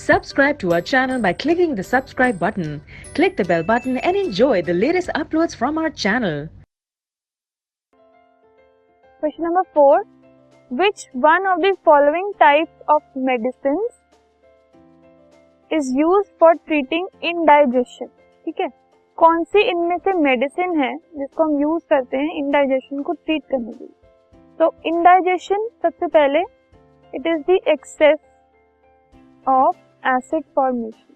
Subscribe to our channel by clicking the subscribe button. Click the bell button and enjoy the latest uploads from our channel. Question number 4. Which one of the following types of medicines is used for treating indigestion? ठीक है, कौन सी इनमें से medicine है जिसको हम use करते हैं इंडाइजेशन को ट्रीट करने के लिए? तो इंडाइजेशन सबसे पहले it is the excess of acid formation.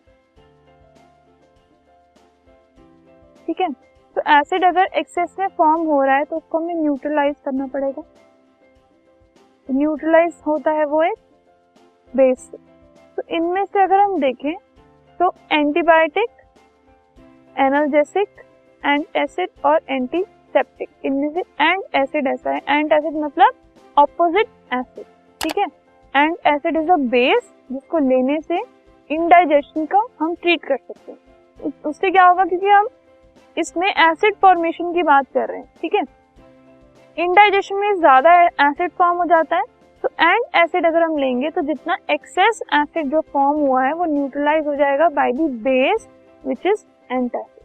ठीक है, तो एसिड अगर एक्सेस में फॉर्म हो रहा है तो उसको हमें न्यूट्रलाइज करना पड़ेगा. न्यूट्रलाइज होता है वो एक बेस से. तो इनमें से अगर हम देखें तो एंटीबायोटिक, एनाल्जेसिक, एंड एसिड और एंटीसेप्टिक, इनमें से एंड एसिड ऐसा है. एंड एसिड मतलब ऑपोजिट एसिड. ठीक है, and acid is a base जिसको लेने से इंडाइजेशन का हम ट्रीट कर सकते हैं. उससे क्या होगा, क्योंकि हम इसमें एसिड फॉर्मेशन की बात कर रहे हैं. ठीक है, इंडाइजेशन में ज्यादा एसिड फॉर्म हो जाता है. तो एंड एसिड अगर हम लेंगे तो जितना एक्सेस एसिड जो फॉर्म हुआ है वो न्यूट्रलाइज हो जाएगा by the base which is antacid.